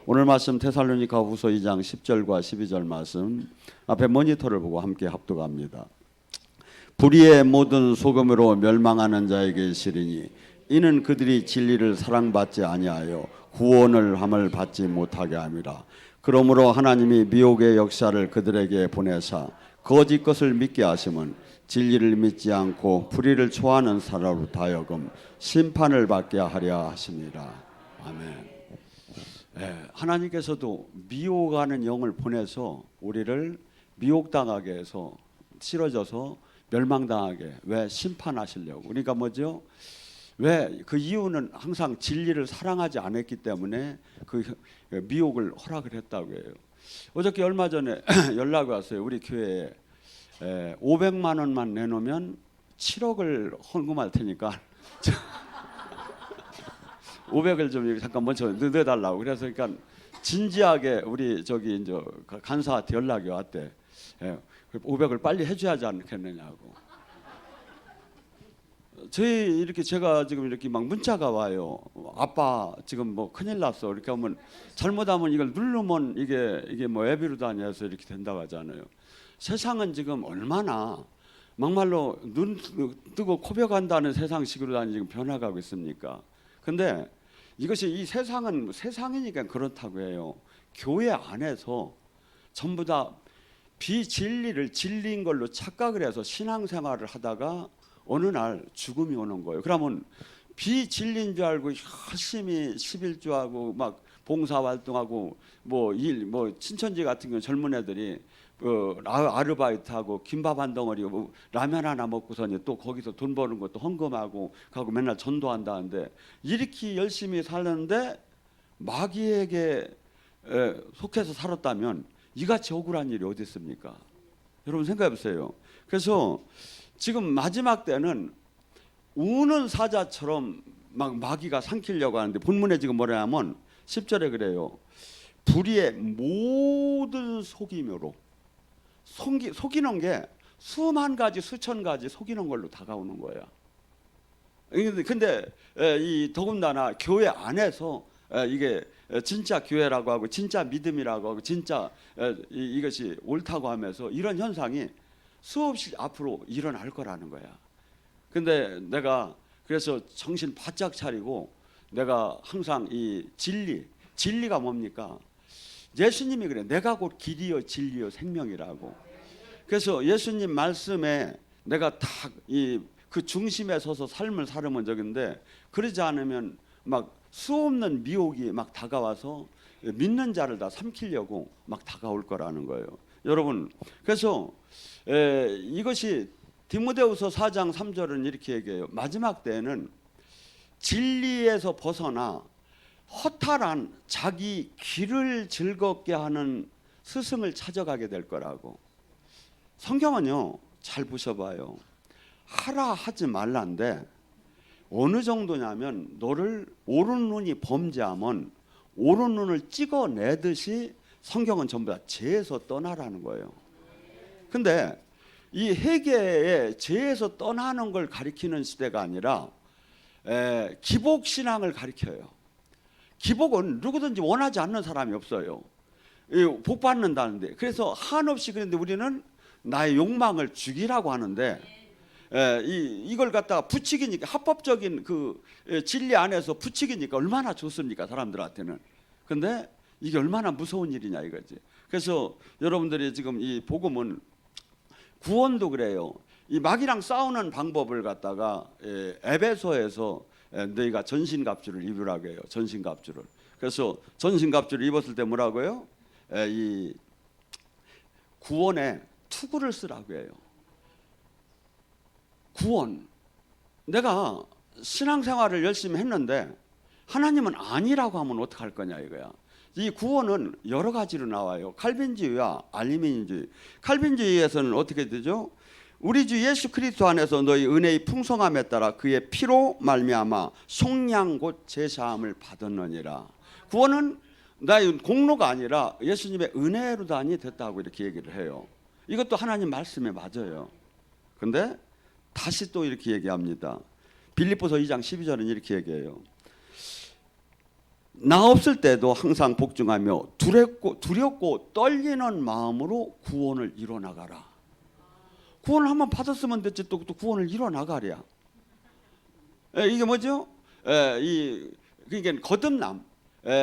오늘 말씀 데살로니가후서 2장 10절과 12절 말씀 앞에 모니터를 보고 함께 합독합니다. 불의의 모든 소금으로 멸망하는 자에게 시리니 이는 그들이 진리를 사랑받지 아니하여 구원을 함을 받지 못하게 함이라. 그러므로 하나님이 미혹의 역사를 그들에게 보내사 거짓 것을 믿게 하심은 진리를 믿지 않고 불의를 초하는 사람으로 하여금 심판을 받게 하려 하심이라. 아멘. 하나님께서도 미혹하는 영을 보내서 우리를 미혹당하게 해서 싫어져서 멸망당하게 왜 심판하시려고. 그러니까 뭐죠? 왜 그 이유는 항상 진리를 사랑하지 않았기 때문에 그 미혹을 허락을 했다고 해요. 어저께 얼마 전에 연락이 왔어요. 우리 교회에 500만 원만 내놓으면 7억을 헌금할 테니까 500을 좀 잠깐 먼저 넣어달라고. 그래서 그러니까 진지하게 우리 저기 이제 간사한테 연락이 왔대. 500을 빨리 해줘야지 않겠느냐고. 저희 이렇게 제가 지금 이렇게 막 문자가 와요. 아빠 지금 뭐 큰일 났어. 이렇게 하면 잘못하면 이걸 누르면 이게 뭐 애비로 다녀서 이렇게 된다고 하잖아요. 세상은 지금 얼마나 막말로 눈 뜨고 코벼간다는 세상식으로 지금 변화가고 있습니까? 근데 이것이 이 세상은 세상이니까 그렇다고 해요. 교회 안에서 전부 다 비진리를 진리인 걸로 착각을 해서 신앙생활을 하다가 어느 날 죽음이 오는 거예요. 그러면 비진리인 줄 알고 열심히 11조하고 막 봉사활동하고 뭐 친천지 같은 경우 젊은 애들이 아르바이트하고 김밥 한 덩어리 라면 하나 먹고서는 또 거기서 돈 버는 것도 헌금하고 가고 맨날 전도한다는데 이렇게 열심히 살았는데 마귀에게 속해서 살았다면 이같이 억울한 일이 어디 있습니까? 여러분 생각해 보세요. 그래서 지금 마지막 때는 우는 사자처럼 막 마귀가 삼키려고 하는데 본문에 지금 뭐냐면 10절에 그래요. 불의의 모든 속임으로 속이는 게 수만 가지 수천 가지 속이는 걸로 다가오는 거야. 근데 이 더군다나 교회 안에서 이게 진짜 교회라고 하고 진짜 믿음이라고 하고 진짜 이것이 옳다고 하면서 이런 현상이 수없이 앞으로 일어날 거라는 거야. 근데 내가 그래서 정신 바짝 차리고 내가 항상 이 진리가 뭡니까? 예수님이 그래. 내가 곧 길이요 진리요 생명이라고. 그래서 예수님 말씀에 내가 딱 그 중심에 서서 삶을 살으면 적인데 그러지 않으면 막 수없는 미혹이 막 다가와서 믿는 자를 다 삼키려고 막 다가올 거라는 거예요. 여러분 그래서 이것이 디모데후서 4장 3절은 이렇게 얘기해요. 마지막 때에는 진리에서 벗어나 허탈한 자기 귀를 즐겁게 하는 스승을 찾아가게 될 거라고. 성경은요 잘 보셔봐요. 하라 하지 말란데 어느 정도냐면 너를 옳은 눈이 범죄하면 옳은 눈을 찍어내듯이 성경은 전부 다 죄에서 떠나라는 거예요. 근데 이 회개에 죄에서 떠나는 걸 가리키는 시대가 아니라 기복신앙을 가리켜요. 기복은 누구든지 원하지 않는 사람이 없어요. 복 받는다는데. 그래서 한없이 그런데 우리는 나의 욕망을 죽이라고 하는데 이걸 갖다가 부추기니까 합법적인 그 진리 안에서 부추기니까 얼마나 좋습니까 사람들한테는. 근데 이게 얼마나 무서운 일이냐 이거지. 그래서 여러분들이 지금 이 복음은 구원도 그래요. 이 마귀랑 싸우는 방법을 갖다가 에베소에서 너희가 전신갑주를 입으라고 해요. 전신갑주를. 그래서 전신갑주를 입었을 때 뭐라고요? 이 구원에 투구를 쓰라고 해요. 구원. 내가 신앙생활을 열심히 했는데 하나님은 아니라고 하면 어떡할 거냐 이거야. 이 구원은 여러 가지로 나와요. 칼빈주의와 알리민주의. 칼빈주의에서는 어떻게 되죠? 우리 주 예수 그리스도 안에서 너희 은혜의 풍성함에 따라 그의 피로 말미암아 속량 곧 제사함을 받았느니라. 구원은 나의 공로가 아니라 예수님의 은혜로 단이 됐다고 이렇게 얘기를 해요. 이것도 하나님 말씀에 맞아요. 근데 다시 또 이렇게 얘기합니다. 빌립보서 2장 12절은 이렇게 얘기해요. 나 없을 때도 항상 복종하며 두렵고 떨리는 마음으로 구원을 이뤄나가라. 구원을 한번 받았으면 됐지 또 구원을 이뤄나가랴. 이게 뭐죠? 그러니까 거듭남.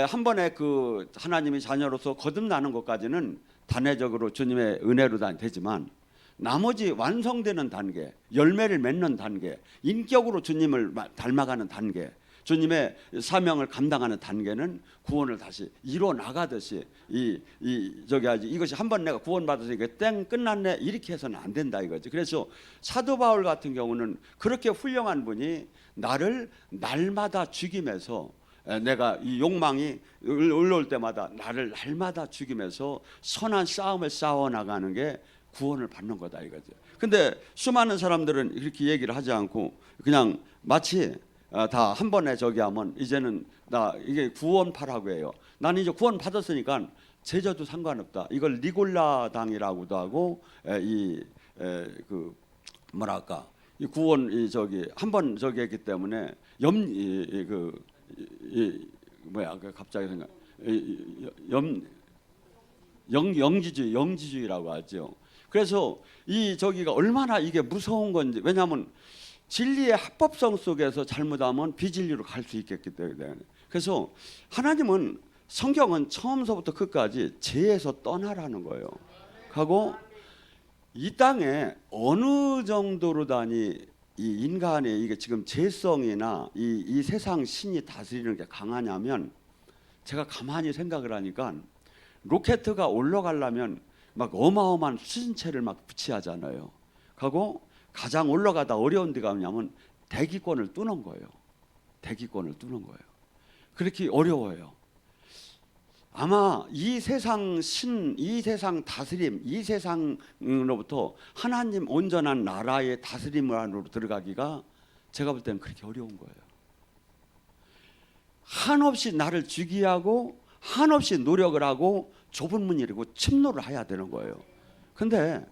한 번에 그 하나님의 자녀로서 거듭나는 것까지는 단회적으로 주님의 은혜로 되지만 나머지 완성되는 단계, 열매를 맺는 단계, 인격으로 주님을 닮아가는 단계, 주님의 사명을 감당하는 단계는 구원을 다시 이뤄 나가듯이 이것이 한 번 내가 구원받았으니까 땡 끝났네 이렇게 해서는 안 된다 이거지. 그래서 사도 바울 같은 경우는 그렇게 훌륭한 분이 나를 날마다 죽이면서 내가 이 욕망이 올라올 때마다 나를 날마다 죽이면서 선한 싸움을 싸워 나가는 게 구원을 받는 거다 이거죠. 근데 수많은 사람들은 이렇게 얘기를 하지 않고 그냥 마치 다 한 번에 저기 하면 이제는 나 이게 구원파라고 해요. 나는 이제 구원 받았으니까 제자도 상관없다. 이걸 니골라당이라고도 하고 그 뭐랄까 이 구원 저기 한 번 저기 했기 때문에 갑자기 생각 영지주의라고 하죠. 그래서 이 저기가 얼마나 이게 무서운 건지, 왜냐하면 진리의 합법성 속에서 잘못하면 비진리로 갈 수 있겠기 때문에. 그래서 하나님은 성경은 처음서부터 끝까지 죄에서 떠나라는 거예요. 하고 이 땅에 어느 정도로다니 이 인간의 이게 지금 죄성이나 이 세상 신이 다스리는 게 강하냐면, 제가 가만히 생각을 하니까 로켓가 올라가려면 막 어마어마한 수신체를 막 붙이하잖아요. 하고 가장 올라가다 어려운 데가 뭐냐면 대기권을 뚫는 거예요. 대기권을 뚫는 거예요. 그렇게 어려워요. 아마 이 세상 신, 이 세상 다스림, 이 세상으로부터 하나님 온전한 나라의 다스림 안으로 들어가기가 제가 볼 때는 그렇게 어려운 거예요. 한없이 나를 주기하고 한없이 노력을 하고 좁은 문을 열고 침노를 해야 되는 거예요. 근데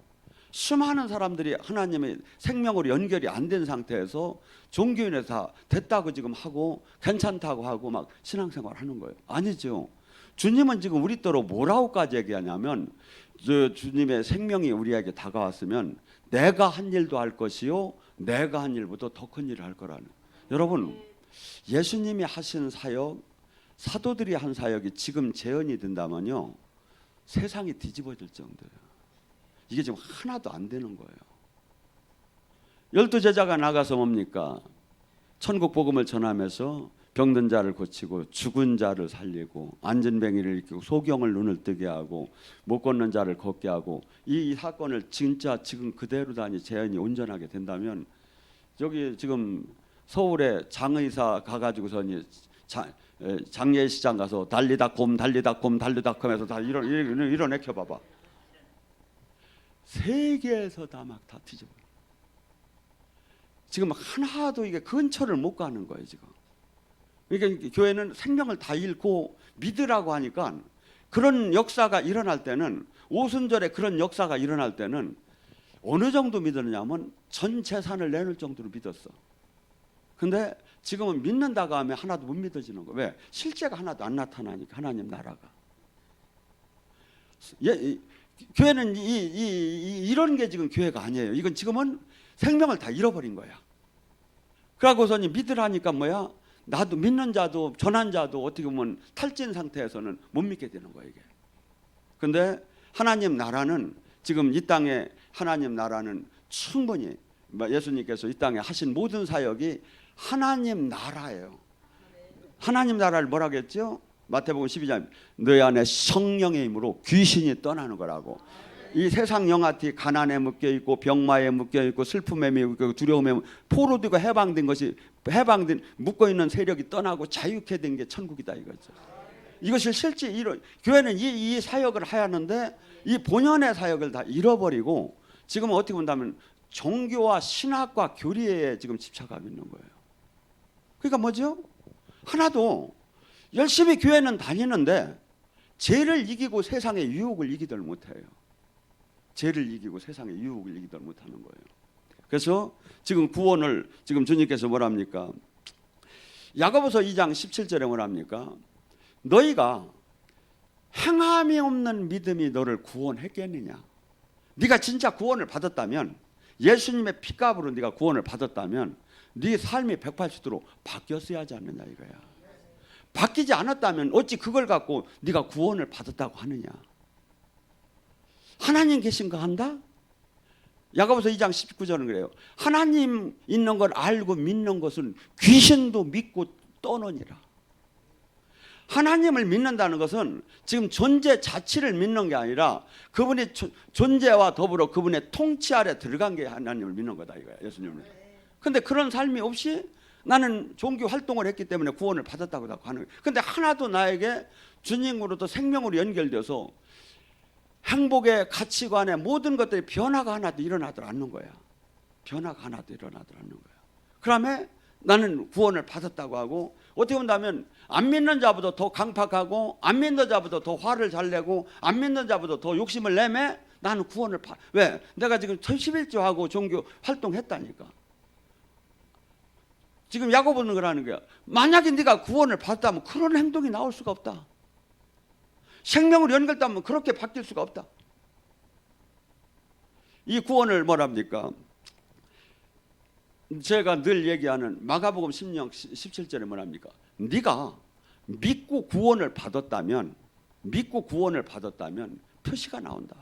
수많은 사람들이 하나님의 생명으로 연결이 안 된 상태에서 종교인에서 다 됐다고 지금 하고 괜찮다고 하고 막 신앙생활 하는 거예요. 아니죠. 주님은 지금 우리더러 뭐라고까지 얘기하냐면, 주님의 생명이 우리에게 다가왔으면 내가 한 일도 할 것이요 내가 한 일보다 더 큰 일을 할 거라는. 여러분, 예수님이 하신 사역, 사도들이 한 사역이 지금 재현이 된다면요 세상이 뒤집어질 정도예요. 이게 지금 하나도 안 되는 거예요. 12 제자가 나가서 뭡니까? 천국 복음을 전하면서 병든 자를 고치고 죽은 자를 살리고 안진뱅이를 일으키고 소경을 눈을 뜨게 하고 못 걷는 자를 걷게 하고, 이 사건을 진짜 지금 그대로다니 재현이 온전하게 된다면, 여기 지금 서울에 장의사 가가지고서 장례시장 가서 달리닷컴 해서 다 이런 애켜 봐봐. 세계에서 다 막 다 뒤집어. 지금 하나도 이게 근처를 못 가는 거예요 지금. 그러니까 교회는 생명을 다 잃고 믿으라고 하니까, 그런 역사가 일어날 때는, 오순절에 그런 역사가 일어날 때는 어느 정도 믿었냐면 전 재산을 내놓을 정도로 믿었어. 근데 지금은 믿는다고 하면 하나도 못 믿어지는 거예요. 왜? 실제가 하나도 안 나타나니까, 하나님 나라가. 교회는 이런 게 지금 교회가 아니에요. 이건 지금은 생명을 다 잃어버린 거야. 그러고서니 믿으라니까 뭐야? 나도 믿는 자도 전한 자도 어떻게 보면 탈진 상태에서는 못 믿게 되는 거예요 이게. 근데 하나님 나라는, 지금 이 땅에 하나님 나라는 충분히 예수님께서 이 땅에 하신 모든 사역이 하나님 나라예요. 하나님 나라를 뭐라고 했죠? 마태복음 12장, 너희 안에 성령의 힘으로 귀신이 떠나는 거라고. 이 세상 영아티 가난에 묶여있고 병마에 묶여있고 슬픔에 묶여있고 두려움에 포로되고 해방된 것이, 해방된 묶어있는 세력이 떠나고 자유케 된 게 천국이다 이거죠. 이것을 실제 교회는 이 사역을 하였는데 이 본연의 사역을 다 잃어버리고 지금 어떻게 본다면 종교와 신학과 교리에 지금 집착하고 있는 거예요. 그러니까 뭐죠? 하나도 열심히 교회는 다니는데 죄를 이기고 세상의 유혹을 이기들 못해요. 죄를 이기고 세상의 유혹을 이기들 못하는 거예요. 그래서 지금 구원을 지금 주님께서 뭐랍니까? 야고보서 2장 17절에 뭐랍니까? 너희가 행함이 없는 믿음이 너를 구원했겠느냐? 네가 진짜 구원을 받았다면, 예수님의 피값으로 네가 구원을 받았다면 네 삶이 180도로 바뀌었어야 하지 않느냐 이거야. 바뀌지 않았다면 어찌 그걸 갖고 네가 구원을 받았다고 하느냐? 하나님 계신가 한다? 야고보서 2장 19절은 그래요. 하나님 있는 걸 알고 믿는 것은 귀신도 믿고 떠느니라. 하나님을 믿는다는 것은 지금 존재 자체를 믿는 게 아니라 그분의 존재와 더불어 그분의 통치 아래 들어간 게 하나님을 믿는 거다 이거야, 예수님을. 근데 그런 삶이 없이 나는 종교 활동을 했기 때문에 구원을 받았다고 하는 거예요. 근데 하나도 나에게 주님으로부터 생명으로 연결돼서 행복의 가치관의 모든 것들이 변화가 하나도 일어나들 않는 거야. 변화가 하나도 일어나들 않는 거야. 그러면 나는 구원을 받았다고 하고, 어떻게 본다면 안 믿는 자보다 더 강팍하고 안 믿는 자보다 더 화를 잘 내고 안 믿는 자보다 더 욕심을 내매 나는 구원을 왜? 내가 지금 11조하고 종교 활동했다니까. 지금 야고보는 그러는 거야. 만약에 네가 구원을 받았다면 그런 행동이 나올 수가 없다. 생명으로 연결되면 그렇게 바뀔 수가 없다. 이 구원을 뭐랍니까? 제가 늘 얘기하는 마가복음 10장 17절에 뭐랍니까? 네가 믿고 구원을 받았다면 표시가 나온다.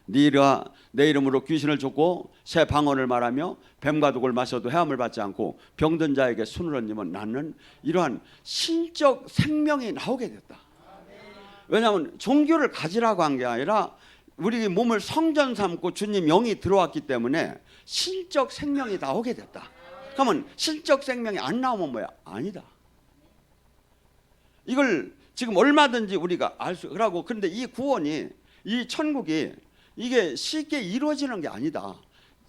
네가 내 이름으로 귀신을 쫓고 새 방언을 말하며 뱀과 독을 마셔도 해함을 받지 않고 병든 자에게 손을 얹으면 나는 이러한 신적 생명이 나오게 됐다. 왜냐하면 종교를 가지라고 한 게 아니라 우리 몸을 성전 삼고 주님 영이 들어왔기 때문에 신적 생명이 나오게 됐다. 그러면 신적 생명이 안 나오면 뭐야? 아니다. 이걸 지금 얼마든지 우리가 알 수, 그러고 그런데 이 구원이, 이 천국이 이게 쉽게 이루어지는 게 아니다.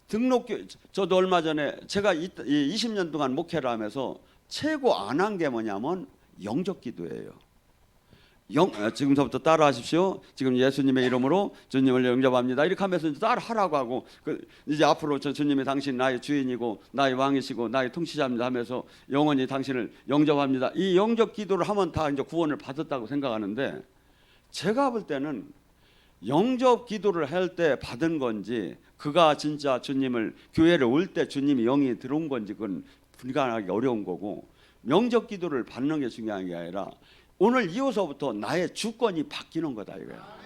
등록교, 저도 얼마 전에 제가 20년 동안 목회를 하면서 최고 안 한 게 뭐냐면 영접 기도예요. 지금서부터 따라 하십시오. 지금 예수님의 이름으로 주님을 영접합니다. 이렇게 하면서 따라 하라고 하고, 이제 앞으로 주님이 당신 나의 주인이고 나의 왕이시고 나의 통치자입니다 하면서 영원히 당신을 영접합니다. 이 영접 기도를 하면 다 이제 구원을 받았다고 생각하는데, 제가 볼 때는 영접 기도를 할 때 받은 건지, 그가 진짜 주님을 교회를 올 때 주님이 영이 들어온 건지 그건 분간하기 어려운 거고, 영접 기도를 받는 게 중요한 게 아니라 오늘 이후서부터 나의 주권이 바뀌는 거다 이거야.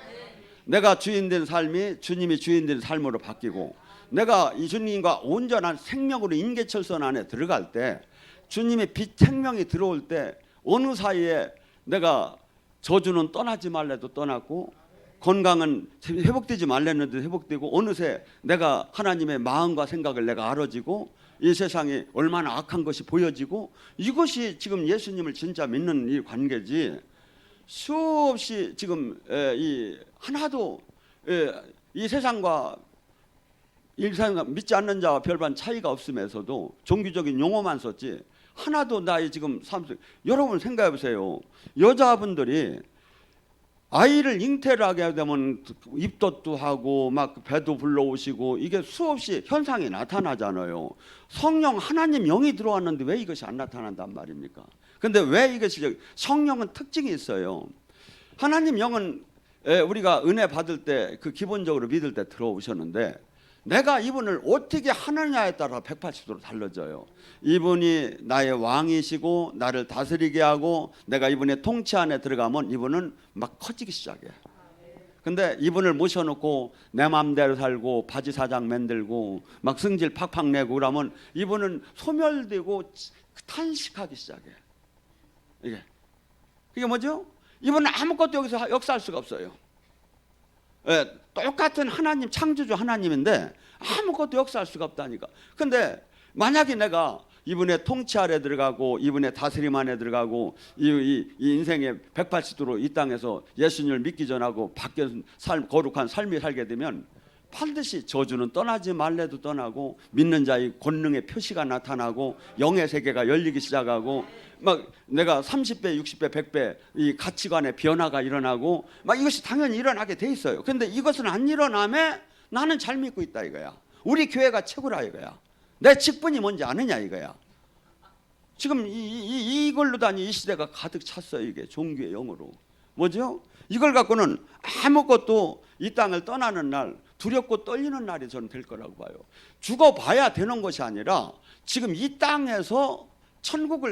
내가 주인된 삶이 주님이 주인된 삶으로 바뀌고, 내가 이 주님과 온전한 생명으로 임계철선 안에 들어갈 때, 주님의 빛 생명이 들어올 때 어느 사이에 내가 저주는 떠나지 말래도 떠났고 건강은 회복되지 말랬는데 회복되고, 어느새 내가 하나님의 마음과 생각을 내가 알아지고 이 세상에 얼마나 악한 것이 보여지고, 이것이 지금 예수님을 진짜 믿는 이 관계지, 수없이 지금 이 하나도 이 세상과 믿지 않는 자와 별반 차이가 없으면서도 종교적인 용어만 썼지 하나도 나의 지금 삶 속, 여러분 생각해 보세요. 여자분들이 아이를 잉태를 하게 되면 입덧도 하고 막 배도 불러오시고 이게 수없이 현상이 나타나잖아요. 성령 하나님 영이 들어왔는데 왜 이것이 안 나타난단 말입니까? 근데 왜 이것이, 성령은 특징이 있어요. 하나님 영은 우리가 은혜 받을 때 그 기본적으로 믿을 때 들어오셨는데, 내가 이분을 어떻게 하느냐에 따라 180도로 달라져요. 이분이 나의 왕이시고 나를 다스리게 하고 내가 이분의 통치 안에 들어가면 이분은 막 커지기 시작해. 근데 이분을 모셔놓고 내 마음대로 살고 바지 사장 만들고 막 승질 팍팍 내고 그러면 이분은 소멸되고 탄식하기 시작해. 이게 뭐죠? 이분은 아무것도 여기서 역사할 수가 없어요. 똑같은 하나님, 창조주 하나님인데 아무것도 역사할 수가 없다니까. 근데 만약에 내가 이분의 통치 아래 들어가고 이분의 다스림 안에 들어가고 이 인생의 180도로 이 땅에서 예수님을 믿기 전하고 바뀐 삶, 거룩한 삶이 살게 되면 반드시 저주는 떠나지 말래도 떠나고 믿는 자의 권능의 표시가 나타나고 영의 세계가 열리기 시작하고 막 내가 30배, 60배, 100배 이 가치관의 변화가 일어나고 막 이것이 당연히 일어나게 돼 있어요. 근데 이것은 안 일어나면 나는 잘 믿고 있다 이거야. 우리 교회가 최고라 이거야. 내 직분이 뭔지 아느냐 이거야. 지금 이걸로 다니 이 시대가 가득 찼어요. 이게 종교의 영으로. 뭐죠? 이걸 갖고는 아무것도 이 땅을 떠나는 날, 두렵고 떨리는 날이 저는 될 거라고 봐요. 죽어봐야 되는 것이 아니라 지금 이 땅에서 천국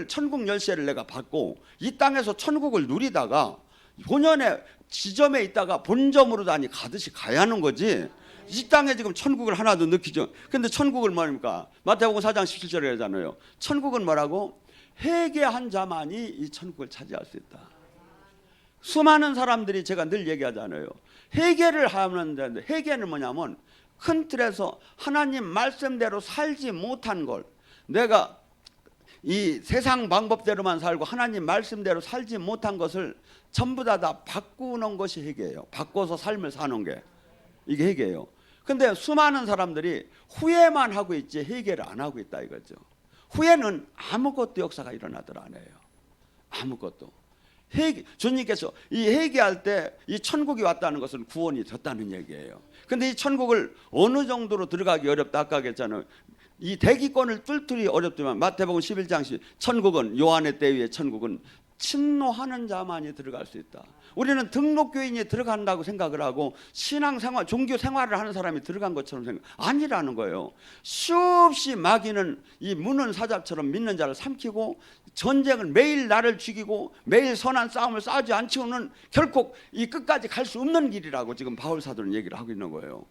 열쇠를 내가 받고 이 땅에서 천국을 누리다가 본연의 지점에 있다가 본점으로 다니 가듯이 가야 하는 거지. 이 땅에 지금 천국을 하나도 느끼죠. 근데 천국을 뭐입니까? 마태복음 4장 17절에 하잖아요. 천국은 뭐라고? 회개한 자만이 이 천국을 차지할 수 있다. 수많은 사람들이 제가 늘 얘기하잖아요. 회개를 하는데, 회개는 뭐냐면 큰 틀에서 하나님 말씀대로 살지 못한 걸, 내가 이 세상 방법대로만 살고 하나님 말씀대로 살지 못한 것을 전부 다 바꾸는 것이 회개예요. 바꿔서 삶을 사는 게 이게 회개예요. 근데 수많은 사람들이 후회만 하고 있지 회개를 안 하고 있다 이거죠. 후회는 아무것도 역사가 일어나들 안 해요. 아무것도. 회개, 주님께서 이 회개할 때 이 천국이 왔다는 것은 구원이 됐다는 얘기예요. 근데 이 천국을 어느 정도로 들어가기 어렵다 아까 했잖아요. 이 대기권을 뚫기 어렵지만 마태복음 11장 천국은 요한의 때 위에 천국은 친노하는 자만이 들어갈 수 있다. 우리는 등록교인이 들어간다고 생각을 하고 신앙생활, 종교 생활을 하는 사람이 들어간 것처럼 생각 아니라는 거예요. 수없이 마귀는 이 무는 사자처럼 믿는 자를 삼키고 전쟁을 매일 나를 죽이고 매일 선한 싸움을 싸우지 않고는 결코 이 끝까지 갈 수 없는 길이라고 지금 바울 사도는 얘기를 하고 있는 거예요.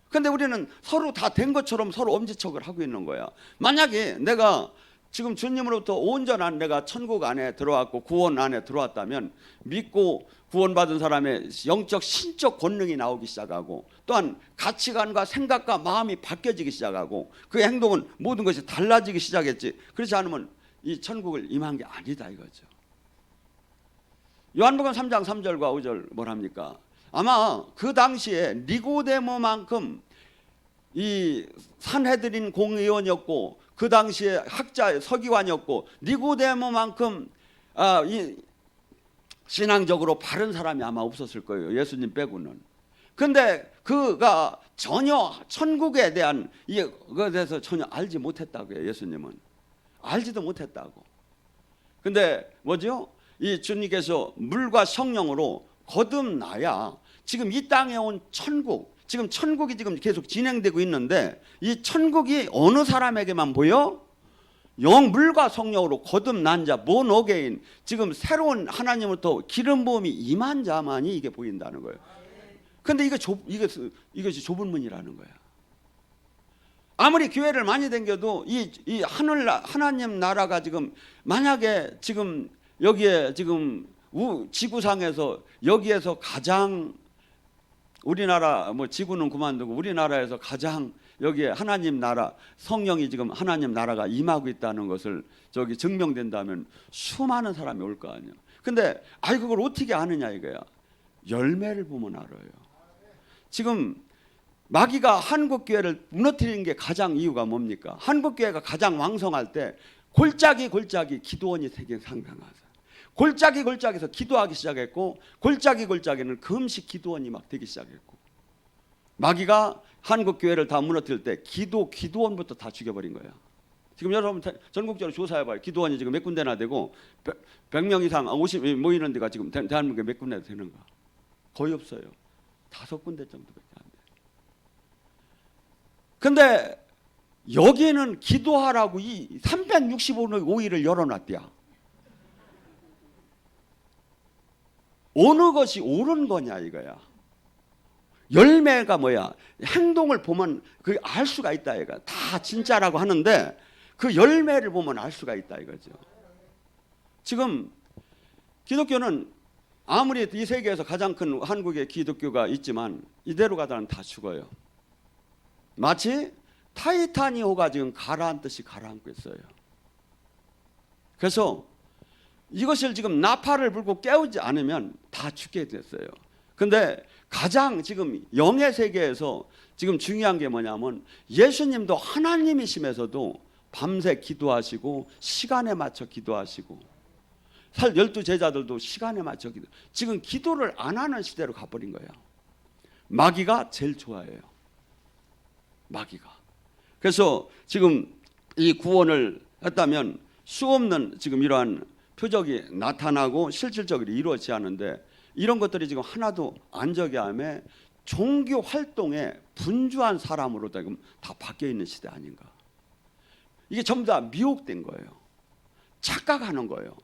근데 우리는 서로 다 된 것처럼 서로 엄지척을 하고 있는 거야. 만약에 내가 지금 주님으로부터 온전한 내가 천국 안에 들어왔고 구원 안에 들어왔다면 믿고 구원받은 사람의 영적 신적 권능이 나오기 시작하고 또한 가치관과 생각과 마음이 바뀌어지기 시작하고 그 행동은 모든 것이 달라지기 시작했지. 그렇지 않으면 이 천국을 임한 게 아니다 이거죠. 요한복음 3장 3절과 5절 뭐랍니까? 아마 그 당시에 니고데모만큼 이 산헤드린 공의원이었고 그 당시에 학자 서기관이었고 니고데모만큼 이 신앙적으로 바른 사람이 아마 없었을 거예요. 예수님 빼고는. 근데 그가 전혀 천국에 대한 이거에 대해서 전혀 알지 못했다고요. 예수님은 알지도 못했다고. 근데 뭐죠? 이 주님께서 물과 성령으로 거듭나야 지금 이 땅에 온 천국, 지금 천국이 지금 계속 진행되고 있는데 이 천국이 어느 사람에게만 보여? 물과 성령으로 거듭난 자, born again, 지금 새로운 하나님으로부터 기름 부음이 임한 자만이 이게 보인다는 거예요. 근데 이것이 좁은 문이라는 거야. 아무리 교회를 많이 다녀도 이 하나님 나라가 지금 만약에 지금 여기에 지금 지구상에서 여기에서 가장 우리나라 뭐 지구는 그만두고 우리나라에서 가장 여기에 하나님 나라 성령이 지금 하나님 나라가 임하고 있다는 것을 저기 증명된다면 수많은 사람이 올 거 아니에요. 근데 그걸 어떻게 아느냐 이거야. 열매를 보면 알아요. 지금 마귀가 한국 교회를 무너뜨리는 게 가장 이유가 뭡니까? 한국 교회가 가장 왕성할 때 골짜기 기도원이 되게 상당하다. 골짜기에서 기도하기 시작했고 골짜기는 금식 기도원이 막 되기 시작했고 마귀가 한국 교회를 다 무너뜨릴 때 기도원부터 다 죽여버린 거야. 지금 여러분 전국적으로 조사해봐요. 기도원이 지금 몇 군데나 되고 100명 이상 50 모이는 데가 지금 대한민국에 몇 군데 되는가? 거의 없어요. 5군데 정도밖에 안 돼. 근데 여기에는 기도하라고 이 365일을 열어놨대야. 어느 것이 옳은 거냐 이거야. 열매가 뭐야? 행동을 보면 그 알 수가 있다 이거야. 다 진짜라고 하는데 그 열매를 보면 알 수가 있다 이거죠. 지금 기독교는 아무리 이 세계에서 가장 큰 한국의 기독교가 있지만 이대로 가다는 다 죽어요. 마치 타이타닉호가 지금 가라앉듯이 가라앉고 있어요. 그래서 이것을 지금 나팔을 불고 깨우지 않으면 다 죽게 됐어요. 근데 가장 지금 영의 세계에서 지금 중요한 게 뭐냐면 예수님도 하나님이시면서도 밤새 기도하시고 시간에 맞춰 기도하시고 12 제자들도 시간에 맞춰 기도. 지금 기도를 안 하는 시대로 가버린 거예요. 마귀가 제일 좋아해요. 마귀가. 그래서 지금 이 구원을 했다면 수없는 지금 이러한 표적이 나타나고 실질적으로 이루어지지 않는데 이런 것들이 지금 하나도 안 저기함에 종교 활동에 분주한 사람으로 지금 다 바뀌어 있는 시대 아닌가. 이게 전부 다 미혹된 거예요. 착각하는 거예요.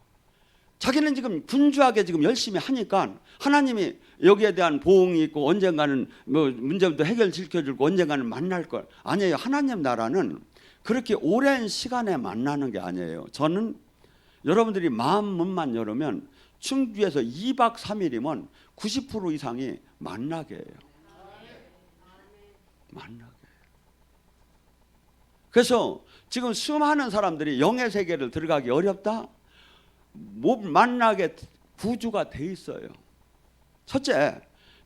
자기는 지금 분주하게 지금 열심히 하니까 하나님이 여기에 대한 보응이 있고 언젠가는 뭐 문제도 해결시켜주고 언젠가는 만날 걸. 아니에요. 하나님 나라는 그렇게 오랜 시간에 만나는 게 아니에요. 저는 여러분들이 마음 문만 열으면 충주에서 2박 3일이면 90% 이상이 만나게 해요. 만나게. 그래서 지금 수많은 사람들이 영의 세계를 들어가기 어렵다. 못 만나게 구조가 돼 있어요. 첫째,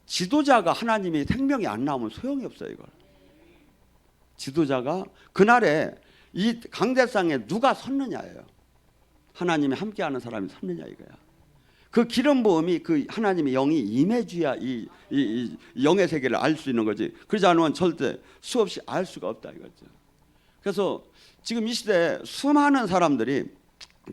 지도자가 하나님이 생명이 안 나오면 소용이 없어요. 이걸. 지도자가 그날에 이 강대상에 누가 섰느냐예요. 하나님이 함께하는 사람이 섰느냐 이거야. 그 기름 부음이 그 하나님의 영이 임해줘야 이 영의 세계를 알 수 있는 거지. 그러지 않으면 절대 수없이 알 수가 없다 이거죠. 그래서 지금 이 시대에 수많은 사람들이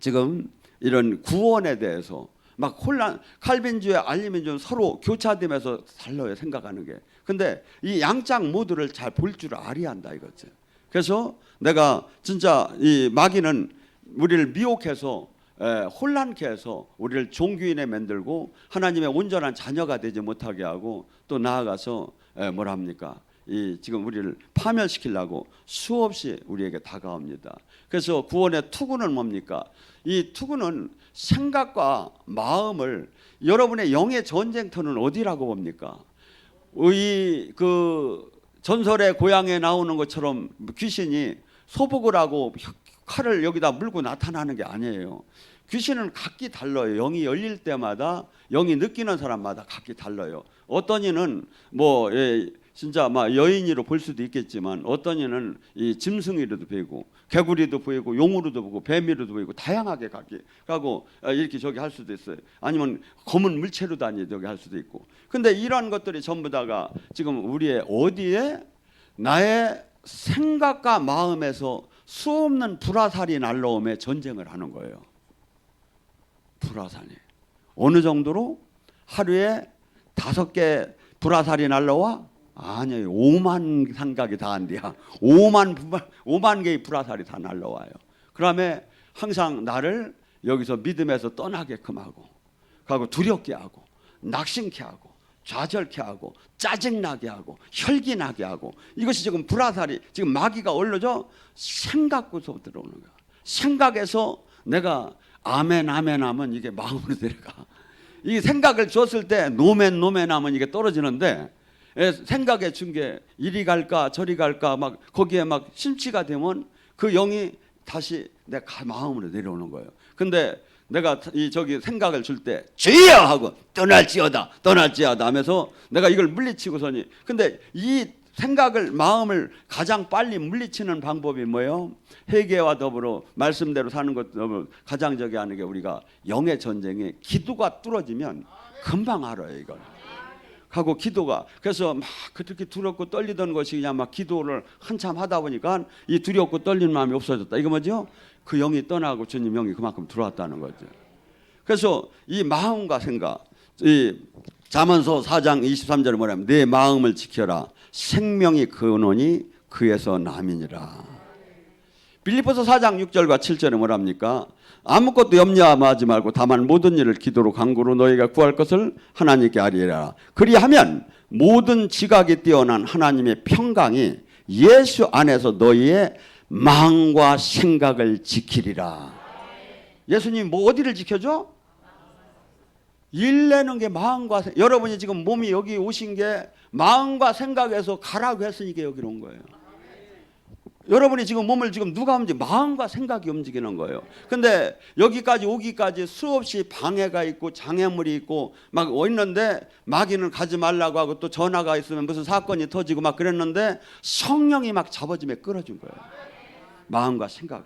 지금 이런 구원에 대해서 막 혼란, 칼빈주의 알리민주는 서로 교차되면서 달라요 생각하는 게. 근데 이 양짝 모두를 잘 볼 줄 알아야 한다 이거죠. 그래서 내가 진짜 이 마귀는 우리를 미혹해서 혼란케 해서 우리를 종교인에 만들고 하나님의 온전한 자녀가 되지 못하게 하고 또 나아가서 뭐랍니까? 이 지금 우리를 파멸시키려고 수없이 우리에게 다가옵니다. 그래서 구원의 투구는 뭡니까? 이 투구는 생각과 마음을 여러분의 영의 전쟁터는 어디라고 봅니까? 이 그 전설의 고향에 나오는 것처럼 귀신이 소복을 하고 칼을 여기다 물고 나타나는 게 아니에요. 귀신은 각기 달라요. 영이 열릴 때마다 영이 느끼는 사람마다 각기 달라요. 어떤 이는 뭐 진짜 막 여인으로 볼 수도 있겠지만 어떤 이는 이 짐승이로도 보이고 개구리도 보이고 용으로도 보고 뱀이로도 보이고 다양하게 각기 가고 이렇게 저기 할 수도 있어요. 아니면 검은 물체로 다니 저기 할 수도 있고. 근데 이런 것들이 전부 다가 지금 우리의 어디에 나의 생각과 마음에서 수없는 불화살이 날라오며 전쟁을 하는 거예요. 불화살이 어느 정도로 하루에 5개 불화살이 날라와? 아니에요. 5만 생각이 다 안 돼요. 5만 개의 불화살이 다 날라와요. 그다음에 항상 나를 여기서 믿음에서 떠나게끔 하고 가고 두렵게 하고 낙심케 하고 좌절케 하고 짜증나게 하고 혈기나게 하고 이것이 지금 불화살이 지금 마귀가 올려져 생각부터 들어오는 거야. 생각에서 내가 아멘 아멘 하면 이게 마음으로 들어가. 이 생각을 줬을 때 노멘 하면 이게 떨어지는데 생각에 준 게 이리 갈까 저리 갈까 막 거기에 막 심취가 되면 그 영이 다시 내 마음으로 내려오는 거예요. 근데 내가 이 저기 생각을 줄 때 주여 하고 떠날지어다 하면서 내가 이걸 물리치고서니 근데 이 생각을 마음을 가장 빨리 물리치는 방법이 뭐예요? 회개와 더불어 말씀대로 사는 것 가장 저기 하는 게 우리가 영의 전쟁에 기도가 뚫어지면 금방 알아요 이걸. 하고 기도가 그래서 막 그렇게 두렵고 떨리던 것이 그냥 막 기도를 한참 하다 보니까 이 두렵고 떨리는 마음이 없어졌다. 이거 뭐죠? 그 영이 떠나고 주님 영이 그만큼 들어왔다는 거죠. 그래서 이 마음과 생각, 이 잠언서 4장 23절에 뭐냐면 내 마음을 지켜라. 생명이 근원이 그에서 남이니라. 빌립보서 4장 6절과 7절에 뭐랍니까? 아무것도 염려하지 말고 다만 모든 일을 기도로 간구로 너희가 구할 것을 하나님께 아뢰라. 그리하면 모든 지각이 뛰어난 하나님의 평강이 예수 안에서 너희의 마음과 생각을 지키리라. 예수님 뭐 어디를 지켜줘? 일 내는 게 마음과 여러분이 지금 몸이 여기 오신 게 마음과 생각에서 가라고 했으니까 여기로 온 거예요. 여러분이 지금 몸을 지금 누가 움직여? 마음과 생각이 움직이는 거예요. 근데 여기까지 오기까지 수없이 방해가 있고 장애물이 있고 막 있는데 마귀는 가지 말라고 하고 또 전화가 있으면 무슨 사건이 터지고 막 그랬는데 성령이 막 잡아주며 끌어준 거예요. 마음과 생각을.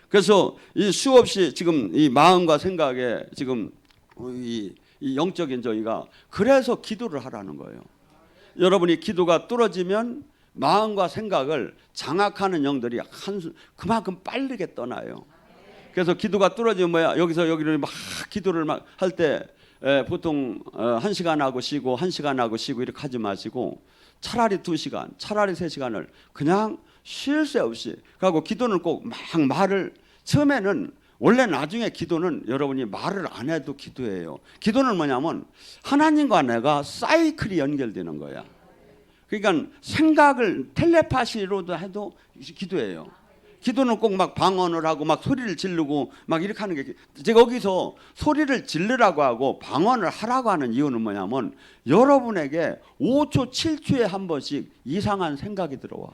그래서 이 수없이 지금 이 마음과 생각에 지금 이 영적인 저희가 그래서 기도를 하라는 거예요. 여러분이 기도가 뚫어지면 마음과 생각을 장악하는 영들이 그만큼 빠르게 떠나요. 그래서 기도가 뚫어지면 뭐야? 여기서 여기를 막 기도를 막 할 때 보통 1시간 하고 쉬고 1시간 하고 쉬고 이렇게 하지 마시고 차라리 2시간, 차라리 3시간을 그냥 쉴 새 없이 그리고 기도는 꼭 막 말을 처음에는 원래 나중에 기도는 여러분이 말을 안 해도 기도예요. 기도는 뭐냐면 하나님과 내가 사이클이 연결되는 거야. 그러니까 생각을 텔레파시로도 해도 기도예요. 기도는 꼭 막 방언을 하고 막 소리를 지르고 막 이렇게 하는 게 제가 여기서 소리를 지르라고 하고 방언을 하라고 하는 이유는 뭐냐면 여러분에게 5초 7초에 한 번씩 이상한 생각이 들어와.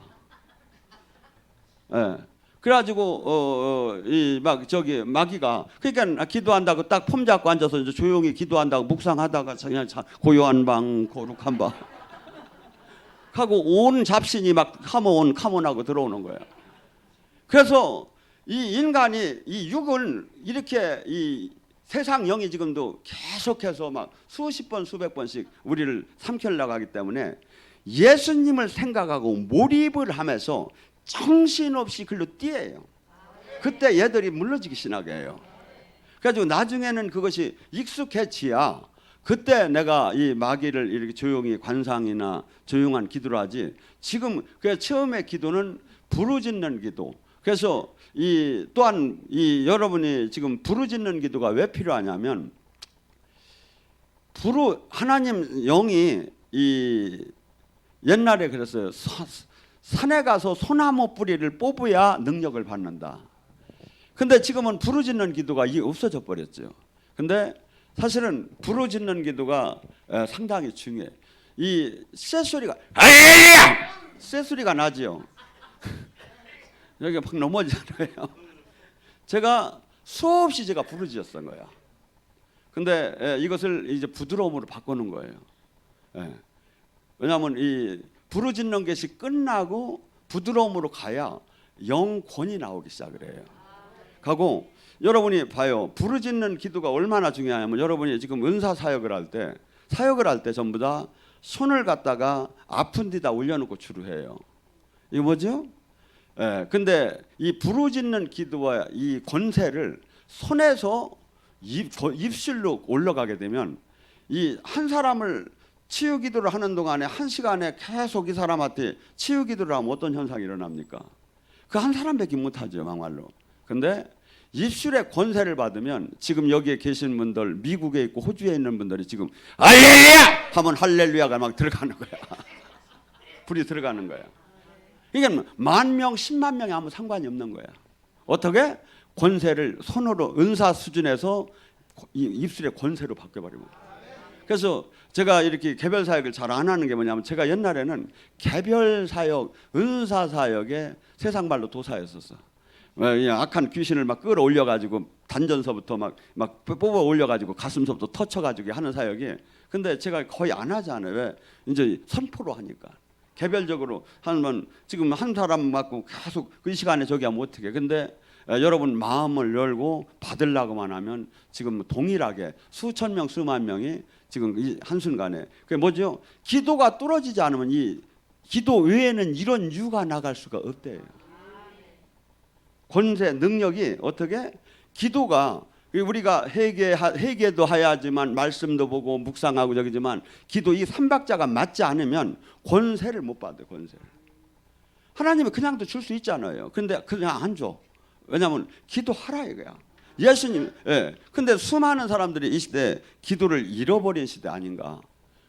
예. 그래가지고 이 막 저기 마귀가 그러니까 기도한다고 딱 폼 잡고 앉아서 이제 조용히 기도한다고 묵상하다가 그냥 고요한 방 거룩한 방 하고 온 잡신이 막 카몬하고 들어오는 거야. 그래서 이 인간이 이 육을 이렇게 이 세상 영이 지금도 계속해서 막 수십 번 수백 번씩 우리를 삼켜나가기 하기 때문에 예수님을 생각하고 몰입을 하면서 정신없이 글로 뛰어요. 그때 얘들이 물러지기 시작하게 해요. 그래가지고 나중에는 그것이 익숙해지야 그때 내가 이 마귀를 이렇게 조용히 관상이나 조용한 기도를 하지. 지금 그 처음에 기도는 부르짖는 기도. 그래서 이 또한 이 여러분이 지금 부르짖는 기도가 왜 필요하냐면 하나님 영이 이 옛날에 그랬어요. 산에 가서 소나무 뿌리를 뽑아야 능력을 받는다. 근데 지금은 부르짖는 기도가 이게 없어져 버렸죠. 근데 사실은 부르짖는 기도가 상당히 중요해. 이 쇠소리가 쇠소리가 나지요. 여기가 막 넘어지잖아요. 제가 수없이 제가 부르짖었던 거야. 근데 이것을 이제 부드러움으로 바꾸는 거예요. 왜냐하면 이 부르짖는 것이 끝나고 부드러움으로 가야 영권이 나오기 시작을 해요. 가고 여러분이 봐요. 부르짖는 기도가 얼마나 중요하냐면 여러분이 지금 은사 사역을 할 때 전부 다 손을 갖다가 아픈 데다 올려놓고 주로 해요. 이거 뭐죠? 근데 이 부르짖는 기도와 이 권세를 손에서 입술로 올라가게 되면 이 한 사람을 치유 기도를 하는 동안에 1시간에 계속 이 사람한테 치유 기도를 하면 어떤 현상이 일어납니까? 그 한 사람밖에 못하죠, 막말로. 근데 입술의 권세를 받으면 지금 여기에 계신 분들, 미국에 있고 호주에 있는 분들이 지금 할렐루야 하면 할렐루야가 막 들어가는 거야. 불이 들어가는 거야. 그러니까 10,000명, 10만 명이 아무 상관이 없는 거야. 어떻게? 권세를 손으로 은사 수준에서 입술의 권세로 바뀌어버리면. 그래서 제가 이렇게 개별 사역을 잘 안 하는 게 뭐냐면 제가 옛날에는 개별 사역, 은사 사역에 세상 말로 도사였었어. 악한 귀신을 막 끌어올려가지고 단전서부터 막 뽑아 올려가지고 가슴서부터 터쳐가지고 하는 사역이. 근데 제가 거의 안 하잖아요. 왜? 이제 선포로 하니까. 개별적으로 하면 지금 한 사람 맞고 계속 그 시간에 저기 하면 어떻게? 근데 여러분 마음을 열고 받으려고만 하면 지금 동일하게 수천 명, 수만 명이 지금 이 한순간에 그게 뭐죠? 기도가 뚫어지지 않으면 이 기도 외에는 이런 유가 나갈 수가 없대요. 권세, 능력이 어떻게? 기도가 우리가 회개도 해야지만 말씀도 보고 묵상하고 저기지만 기도 이 삼박자가 맞지 않으면 권세를 못 받아요. 권세를. 하나님이 그냥도 줄 수 있잖아요. 근데 그냥 안 줘. 왜냐하면 기도하라 이거야. 예수님. 근데 수많은 사람들이 이 시대에 기도를 잃어버린 시대 아닌가.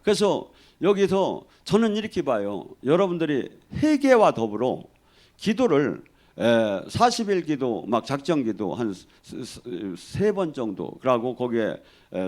그래서 여기서 저는 이렇게 봐요. 여러분들이 회개와 더불어 기도를 40일 기도 막 작정 기도 한 3번 정도 그러고 거기에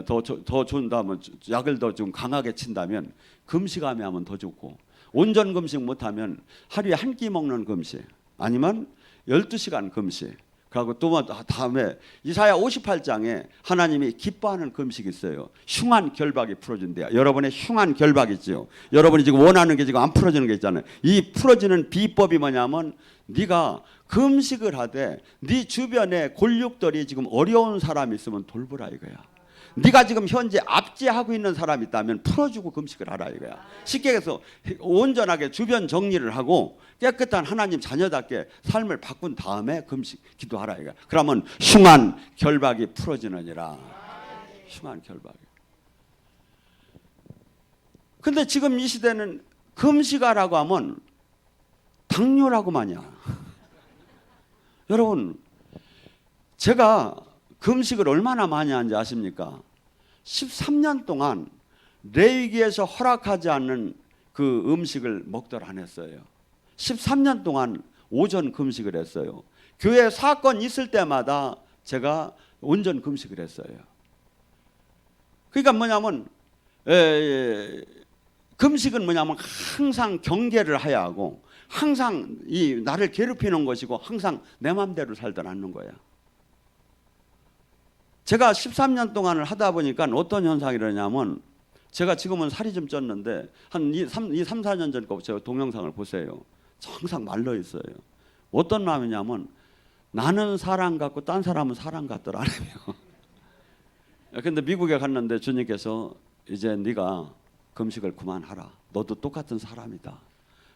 더 준다면 약을 더 좀 강하게 친다면 금식하며 하면 더 좋고 온전 금식 못하면 하루에 한 끼 먹는 금식 아니면 12시간 금식 그리고 또 다음에 이사야 58장에 하나님이 기뻐하는 금식이 있어요. 흉한 결박이 풀어준대요. 여러분의 흉한 결박 있죠. 여러분이 지금 원하는 게 지금 안 풀어지는 게 있잖아요. 이 풀어지는 비법이 뭐냐면 네가 금식을 하되 네 주변에 골육들이 지금 어려운 사람이 있으면 돌보라 이거야. 네가 지금 현재 압제하고 있는 사람이 있다면 풀어주고 금식을 하라 이거야. 쉽게 해서 온전하게 주변 정리를 하고 깨끗한 하나님 자녀답게 삶을 바꾼 다음에 금식 기도하라 이거야. 그러면 흉한 결박이 풀어지느니라. 흉한 결박이. 근데 지금 이 시대는 금식하라고 하면 당뇨라고만이야. 여러분, 제가 금식을 얼마나 많이 하는지 아십니까? 13년 동안 레위기에서 허락하지 않는 그 음식을 먹도록 안 했어요. 13년 동안 오전 금식을 했어요. 교회 사건 있을 때마다 제가 온전 금식을 했어요. 그러니까 뭐냐면 금식은 뭐냐면 항상 경계를 해야 하고 항상 이 나를 괴롭히는 것이고 항상 내 마음대로 살다 않는 거야. 제가 13년 동안을 하다 보니까 어떤 현상이 일어나냐면 제가 지금은 살이 좀 쪘는데 한 3, 4년 전 거 제가 동영상을 보세요. 항상 말라 있어요. 어떤 마음이냐면 나는 사람 같고 딴 사람은 사람 같더라고요. 근데 미국에 갔는데 주님께서 이제 네가 금식을 그만하라. 너도 똑같은 사람이다.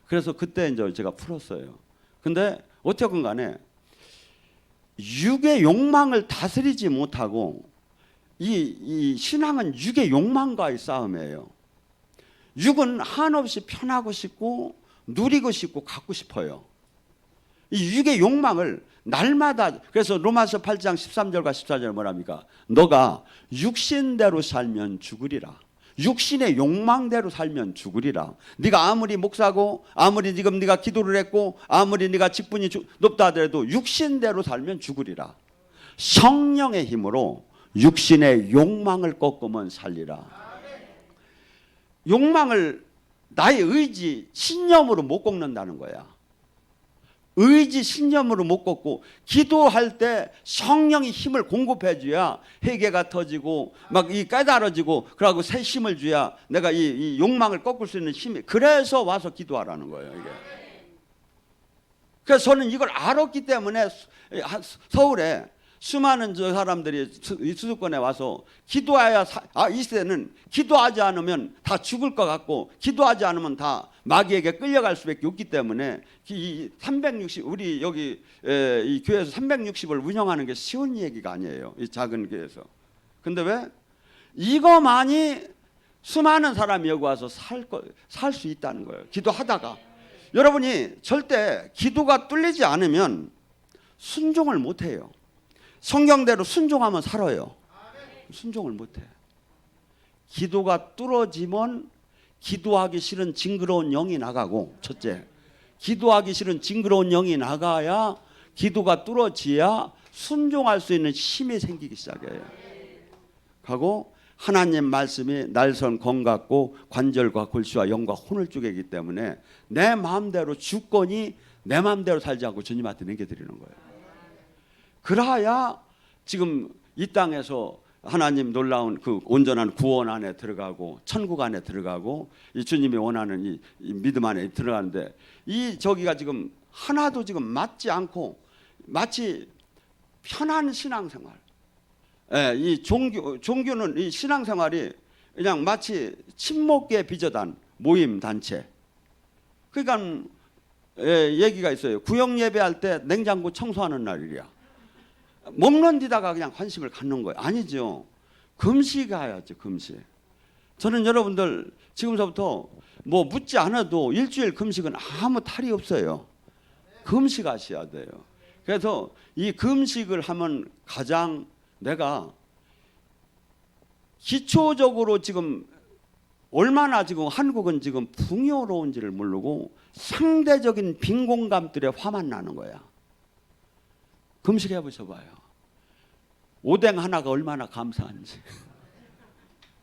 그래서 그때 이제 제가 풀었어요. 근데 어떻든 간에 육의 욕망을 다스리지 못하고 이 신앙은 육의 욕망과의 싸움이에요. 육은 한없이 편하고 싶고 누리고 싶고 갖고 싶어요. 이 육의 욕망을 날마다 그래서 로마서 8장 13절과 14절 뭐랍니까? 너가 육신대로 살면 죽으리라. 육신의 욕망대로 살면 죽으리라. 네가 아무리 목사고 아무리 지금 네가 기도를 했고 아무리 네가 직분이 높다 하더라도 육신대로 살면 죽으리라. 성령의 힘으로 육신의 욕망을 꺾으면 살리라. 욕망을 나의 의지, 신념으로 못 꺾는다는 거야. 의지, 신념으로 못 꺾고 기도할 때 성령이 힘을 공급해 줘야 회개가 터지고 막 이 깨달아지고 그러고 새 힘을 줘야 내가 이 욕망을 꺾을 수 있는 힘이. 그래서 와서 기도하라는 거예요 이게. 그래서 저는 이걸 알았기 때문에 서울에 수많은 저 사람들이 이 수도권에 와서 기도해야 이 시대는 기도하지 않으면 다 죽을 것 같고 기도하지 않으면 다 마귀에게 끌려갈 수밖에 없기 때문에 이 360 우리 여기 이 교회에서 360을 운영하는 게 쉬운 얘기가 아니에요. 이 작은 교회에서. 근데 왜 이거만이 수많은 사람이 여기 와서 살 수 있다는 거예요. 기도하다가 여러분이 절대 기도가 뚫리지 않으면 순종을 못 해요. 성경대로 순종하면 살아요. 순종을 못해. 기도가 뚫어지면 기도하기 싫은 징그러운 영이 나가고 첫째, 기도하기 싫은 징그러운 영이 나가야 기도가 뚫어지야 순종할 수 있는 힘이 생기기 시작해요. 하고 하나님 말씀이 날선 검 같고 관절과 골수와 영과 혼을 쪼개기 때문에 내 마음대로 주권이 내 마음대로 살지 않고 주님한테 넘겨드리는 거예요. 그래야 지금 이 땅에서 하나님 놀라운 그 온전한 구원 안에 들어가고 천국 안에 들어가고 이 주님이 원하는 이 믿음 안에 들어가는데 이 저기가 지금 하나도 지금 맞지 않고 마치 편한 신앙생활. 이 종교는 이 신앙생활이 그냥 마치 친목계 비저단 모임 단체. 그러니까 얘기가 있어요. 구역 예배할 때 냉장고 청소하는 날이야. 먹는 데다가 그냥 관심을 갖는 거예요. 아니죠. 금식해야죠. 금식. 저는 여러분들 지금서부터 뭐 묻지 않아도 일주일 금식은 아무 탈이 없어요. 금식하셔야 돼요. 그래서 이 금식을 하면 가장 내가 기초적으로 지금 얼마나 지금 한국은 지금 풍요로운지를 모르고 상대적인 빈곤감들에 화만 나는 거야. 금식해 보셔봐요. 오뎅 하나가 얼마나 감사한지.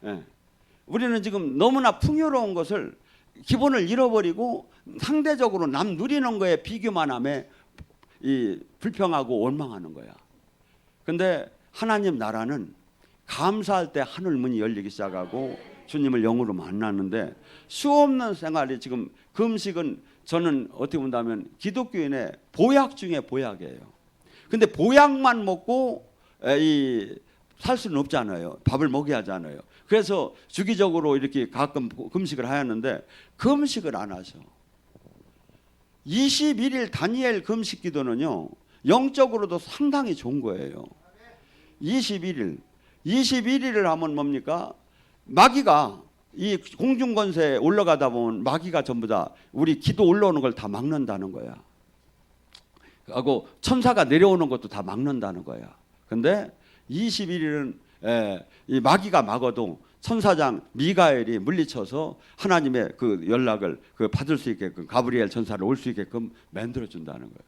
네. 우리는 지금 너무나 풍요로운 것을 기본을 잃어버리고 상대적으로 남 누리는 거에 비교만 하며 이 불평하고 원망하는 거야. 근데 하나님 나라는 감사할 때 하늘 문이 열리기 시작하고 주님을 영으로 만나는데 수없는 생활이 지금 금식은 저는 어떻게 본다면 기독교인의 보약 중에 보약이에요. 근데 보약만 먹고 이 살 수는 없잖아요. 밥을 먹여야 하잖아요. 그래서 주기적으로 이렇게 가끔 금식을 하였는데 금식을 안 하셔. 21일 다니엘 금식 기도는요, 영적으로도 상당히 좋은 거예요. 21일을 하면 뭡니까? 마귀가 이 공중권세에 올라가다 보면 마귀가 전부 다 우리 기도 올라오는 걸 다 막는다는 거야. 하고 천사가 내려오는 것도 다 막는다는 거야. 근데 21일은 이 마귀가 막아도 천사장 미가엘이 물리쳐서 하나님의 그 연락을 받을 수 있게끔 가브리엘 천사를 올 수 있게끔 만들어 준다는 거예요.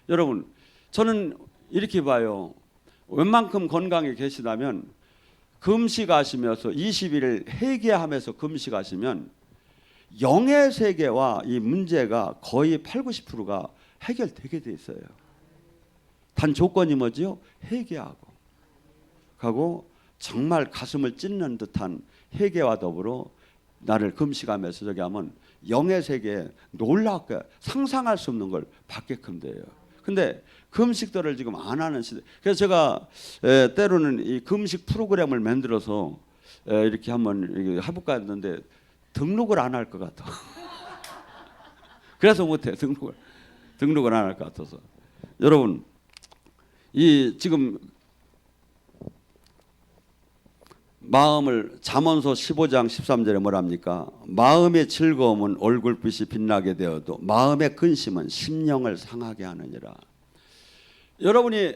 여러분, 저는 이렇게 봐요. 웬만큼 건강에 계시다면 금식하시면서 20일을 회개하면서 금식하시면 영의 세계와 이 문제가 거의 80~90%가 해결되게 돼 있어요. 단 조건이 뭐지요? 회개하고 하고 정말 가슴을 찢는 듯한 회개와 더불어 나를 금식하면서 저기 하면 영의 세계에 놀랍게 상상할 수 없는 걸 받게끔 돼요. 근데 금식들을 지금 안 하는 시대. 그래서 제가 때로는 이 금식 프로그램을 만들어서 이렇게 한번 해볼까 했는데 등록을 안 할 것 같아. 그래서 못해. 등록을 안 할 것 같아서. 여러분, 이 지금 마음을 잠언서 15장 13절에 뭐랍니까? 마음의 즐거움은 얼굴빛이 빛나게 되어도 마음의 근심은 심령을 상하게 하느니라. 여러분이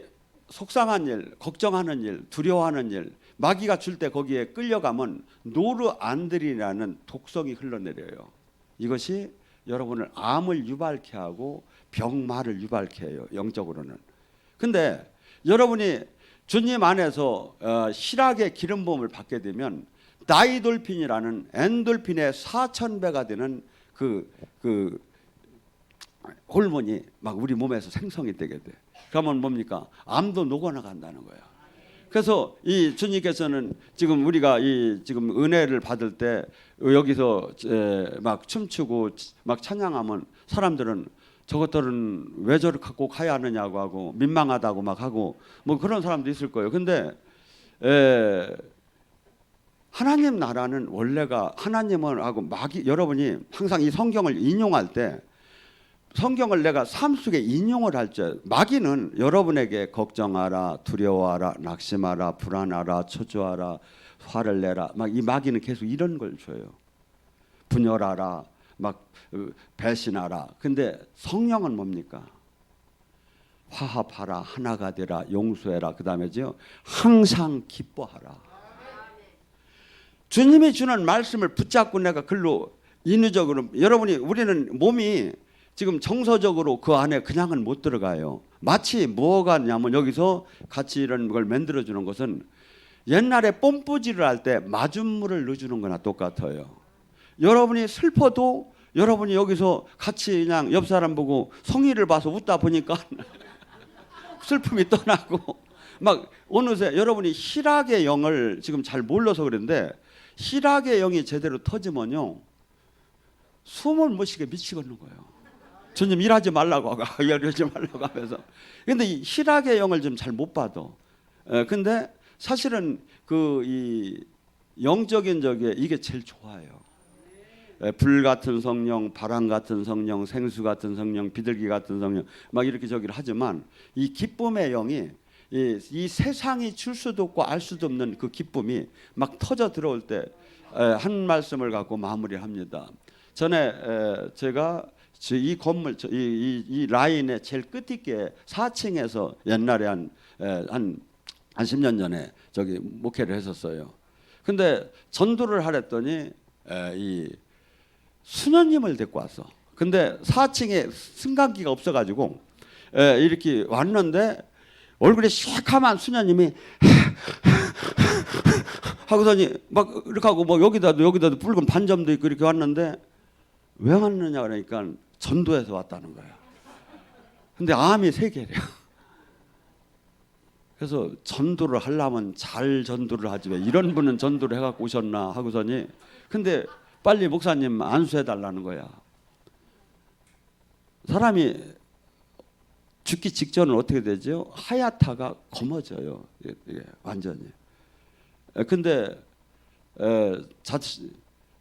속상한 일, 걱정하는 일, 두려워하는 일, 마귀가 줄 때 거기에 끌려가면 노르안드린이라는 독성이 흘러내려요. 이것이 여러분을 암을 유발케 하고 병마를 유발케 해요. 영적으로는. 근데 여러분이 주님 안에서 실학의 기름 부음을 받게 되면 다이돌핀이라는 엔돌핀의 4000배가 되는 그 호르몬이 막 우리 몸에서 생성이 되게 돼. 그러면 뭡니까? 암도 녹아나간다는 거야. 그래서 이 주님께서는 지금 우리가 이 지금 은혜를 받을 때 여기서 막 춤추고 막 찬양하면 사람들은 저것들은 왜 저를 갖고 가야 하느냐고 하고 민망하다고 막 하고 뭐 그런 사람도 있을 거예요. 근데 하나님 나라는 원래가 하나님은 하고 마귀, 여러분이 항상 이 성경을 인용할 때 성경을 내가 삶 속에 인용을 할 때 마귀는 여러분에게 걱정하라, 두려워하라, 낙심하라, 불안하라, 초조하라, 화를 내라, 막 이 마귀는 계속 이런 걸 줘요. 분열하라, 막 배신하라. 근데 성령은 뭡니까? 화합하라, 하나가 되라, 용서해라. 그 다음에죠, 항상 기뻐하라. 주님이 주는 말씀을 붙잡고 내가 글로 인위적으로, 여러분이 우리는 몸이 지금 정서적으로 그 안에 그냥은 못 들어가요. 마치 뭐가 있냐면 여기서 같이 이런 걸 만들어 주는 것은 옛날에 뽐뿌질을 할 때 마중물을 넣어주는 거나 똑같아요. 여러분이 슬퍼도 여러분이 여기서 같이 그냥 옆 사람 보고 성의를 봐서 웃다 보니까 슬픔이 떠나고 막 어느새 여러분이 희락의 영을 지금 잘 몰라서 그런데 희락의 영이 제대로 터지면요 숨을 못 쉬게 미치겠는 거예요. 주님 일하지 말라고 하고 일하지 말라고 하면서. 근데 이 희락의 영을 좀 잘 못 받아. 근데 사실은 그 이 영적인 적에 이게 제일 좋아요. 불 같은 성령, 바람 같은 성령, 생수 같은 성령, 비둘기 같은 성령 막 이렇게 저기를 하지만 이 기쁨의 영이 이 세상이 줄 수도 없고 알 수도 없는 그 기쁨이 막 터져 들어올 때 한 말씀을 갖고 마무리합니다. 전에 제가 이 건물 이 라인의 제일 끝있게 4층에서 옛날에 한 10년 전에 저기 목회를 했었어요. 근데 전도를 하랬더니 이 수녀님을 데리고 왔어. 근데 4층에 승강기가 없어가지고 이렇게 왔는데 얼굴에 시커먼 수녀님이 하고서니 막 이렇게 하고 뭐 여기다도 붉은 반점도 있고 이렇게 왔는데 왜 왔느냐 그러니까 전도해서 왔다는 거야. 근데 암이 3개래요. 그래서 전도를 하려면 잘 전도를 하지 왜 이런 분은 전도를 해갖고 오셨나 하고서니 근데 빨리 목사님 안수해달라는 거야. 사람이 죽기 직전은 어떻게 되죠? 하얗다가 검어져요. 이게 완전히. 근데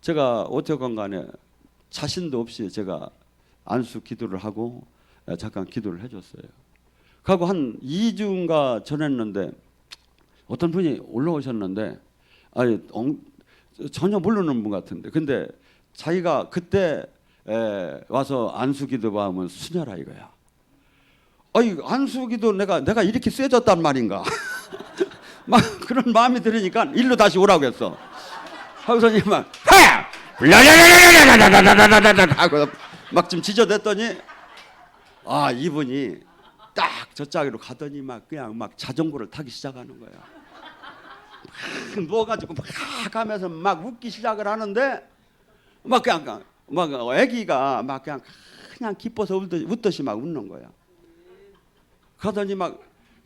제가 어떻건 간에 자신도 없이 제가 안수 기도를 하고 잠깐 기도를 해줬어요. 그리고 한 2주인가 전했는데 어떤 분이 올라오셨는데 아니 전혀 모르는 분 같은데 근데 자기가 그때 와서 안수기도 받으면 수녀라 이거야. 아니 안수기도 내가 이렇게 세졌단 말인가. 막 그런 마음이 들으니까 일로 다시 오라고 했어. 하고서 막 하고 막 좀 지저댔더니 아 이분이 딱 저짝으로 가더니 막 그냥 막 자전거를 타기 시작하는 거야. 막 누워가지고 막 하면서 막 웃기 시작을 하는데 막 그냥 막 애기가 막 그냥 기뻐서 웃듯이 막 웃는 거야. 그러더니 막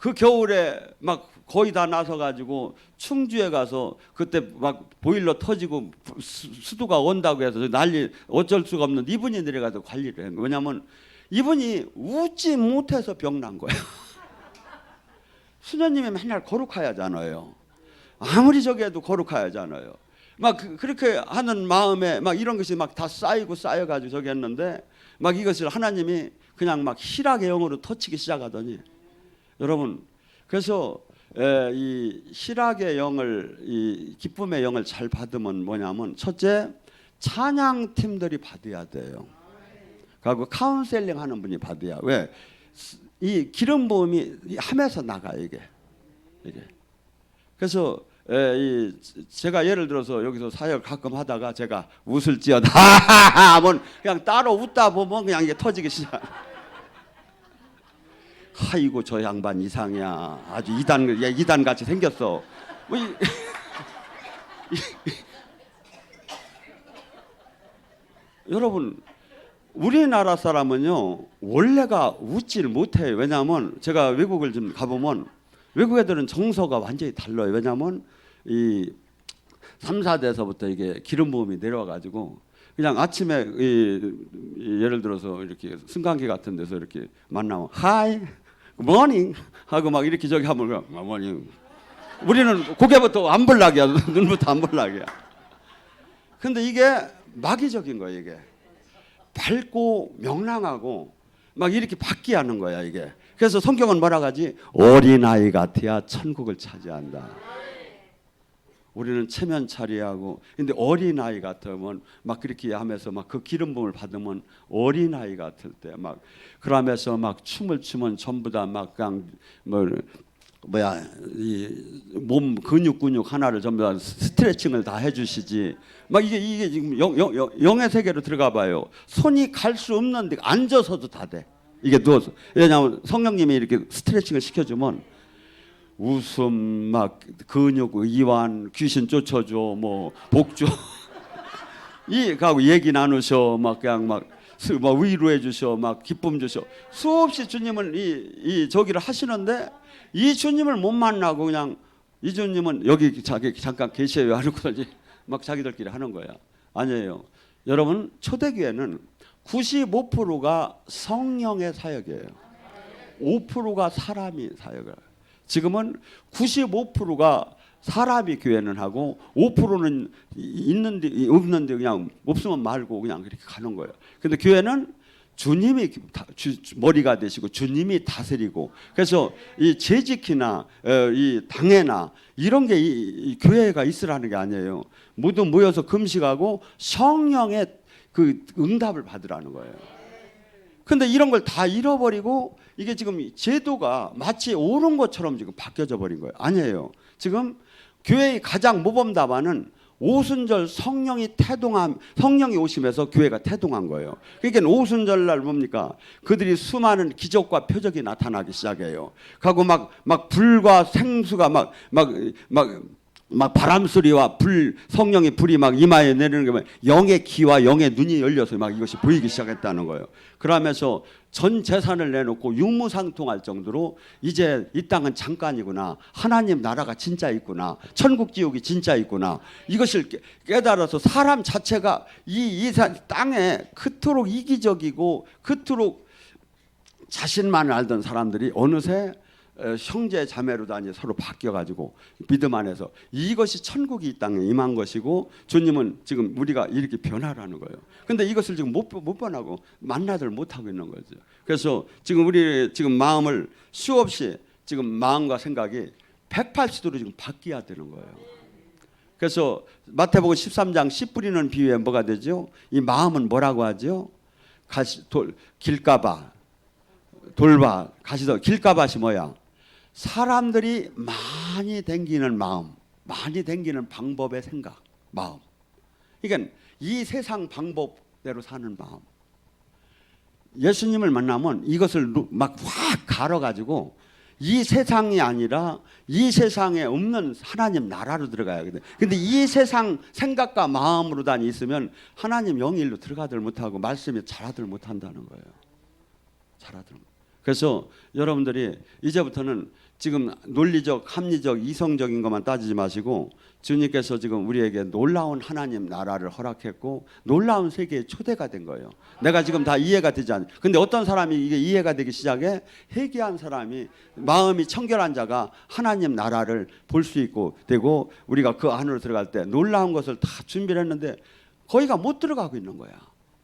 그 겨울에 막 거의 다 나서 가지고 충주에 가서 그때 막 보일러 터지고 수도가 온다고 해서 난리 어쩔 수가 없는 이분이 내려가서 관리를 한 거예요. 왜냐하면 이분이 웃지 못해서 병난 거예요. 수녀님이 맨날 거룩하잖아요. 아무리 저기 해도 거룩하잖아요. 막 그렇게 하는 마음에 막 이런 것이 막 다 쌓여가지고 저기 했는데 막 이것을 하나님이 그냥 막 희락의 영으로 터치기 시작하더니 여러분 그래서 이 희락의 영을 이 기쁨의 영을 잘 받으면 뭐냐면 첫째 찬양팀들이 받아야 돼요. 그리고 카운셀링 하는 분이 받아야 왜? 이 기름 부음이 함에서 나가 이게. 그래서 제가 예를 들어서 여기서 사역을 가끔 하다가 제가 웃을지어다 하면 그냥 따로 웃다 보면 그냥 이게 터지기 시작. 아이고 저 양반 이상이야. 아주 이단 같이 생겼어. 뭐 여러분 우리나라 사람은요 원래가 웃질 못해요. 왜냐하면 제가 외국을 좀 가보면 외국 애들은 정서가 완전히 달라요. 왜냐하면 이 3, 4대에서부터 이게 기름 부음이 내려와가지고 그냥 아침에 예를 들어서 이렇게 승강기 같은 데서 이렇게 만나면 하이 모닝 하고 막 이렇게 저기 하면 모닝 우리는 고개부터 안 볼락이야. 눈부터 안 볼락이야. 근데 이게 마귀적인 거예요. 이게 밝고 명랑하고 막 이렇게 받게 하는 거야 이게. 그래서 성경은 뭐라고 하지? 어린아이 같아야 천국을 차지한다. 우리는 체면 차리하고 근데 어린아이 같으면 막 그렇게 하면서 막 그 기름 부음을 받으면 어린아이 같을 때 막 그러면서 막 춤을 추면 전부 다 막 그냥 이 몸 근육 하나를 전부 다 스트레칭을 다 해주시지. 막 이게 지금 영의 세계로 들어가 봐요. 손이 갈 수 없는데 앉아서도 다 돼. 이게 누워서. 왜냐하면 성령님이 이렇게 스트레칭을 시켜주면 웃음 막 근육 이완 귀신 쫓아줘 뭐 복주 이 가고 얘기 나누셔 막 그냥 막 위로해 주셔 막 기쁨 주셔 수없이 주님은 이 저기를 하시는데 이 주님을 못 만나고 그냥 이 주님은 여기 자기 잠깐 계셔요 하고서지 막 자기들끼리 하는 거야. 아니에요. 여러분 초대교회는 95%가 성령의 사역이에요. 5%가 사람이 사역을. 지금은 95%가 사람이 교회는 하고 5%는 있는데 없는데 그냥 없으면 말고 그냥 그렇게 가는 거예요. 근데 교회는 주님이 머리가 되시고 주님이 다스리고 그래서 이 재직이나 이 당회나 이런 게 이 교회가 있으라는 게 아니에요. 모두 모여서 금식하고 성령의 그 응답을 받으라는 거예요. 근데 이런 걸 다 잃어버리고 이게 지금 제도가 마치 옳은 것처럼 지금 바뀌어져 버린 거예요. 아니에요. 지금 교회의 가장 모범 답안은 오순절 성령이 오시면서 교회가 태동한 거예요. 그러니까 오순절 날 뭡니까? 그들이 수많은 기적과 표적이 나타나기 시작해요. 하고 막 불과 생수가 막 바람 소리와 성령의 불이 막 이마에 내리는 게 영의 귀와 영의 눈이 열려서 막 이것이 보이기 시작했다는 거예요. 그러면서 전 재산을 내놓고 유무상통할 정도로 이제 이 땅은 잠깐이구나. 하나님 나라가 진짜 있구나. 천국 지옥이 진짜 있구나. 이것을 깨달아서 사람 자체가 이 땅에 그토록 이기적이고 그토록 자신만을 알던 사람들이 어느새 형제 자매로도 이제 서로 바뀌어가지고 믿음 안에서 이것이 천국이 이 땅에 임한 것이고 주님은 지금 우리가 이렇게 변화라는 거예요. 근데 이것을 지금 못 변하고 만나들 못하고 있는 거죠. 그래서 지금 우리 지금 마음을 수없이 지금 마음과 생각이 180도로 지금 바뀌어야 되는 거예요. 그래서 마태복음 13장 씨 뿌리는 비유에 뭐가 되죠? 이 마음은 뭐라고 하죠? 길가밭, 돌밭, 가시도 길가밭이 뭐야? 사람들이 많이 댕기는 마음, 많이 댕기는 방법의 생각, 마음. 그러니까 이 세상 방법대로 사는 마음. 예수님을 만나면 이것을 막 확 갈아가지고 이 세상이 아니라 이 세상에 없는 하나님 나라로 들어가야 돼. 근데 이 세상 생각과 마음으로 다 있으면 하나님 영일로 들어가들 못하고 말씀이 잘하들 못한다는 거예요. 잘하들. 그래서 여러분들이 이제부터는 지금 논리적, 합리적, 이성적인 것만 따지지 마시고 주님께서 지금 우리에게 놀라운 하나님 나라를 허락했고 놀라운 세계의 초대가 된 거예요. 내가 지금 다 이해가 되지 않아요. 근데 어떤 사람이 이게 이해가 되기 시작해? 회개한 사람이 마음이 청결한 자가 하나님 나라를 볼 수 있고 되고 우리가 그 안으로 들어갈 때 놀라운 것을 다 준비를 했는데 거기가 못 들어가고 있는 거야.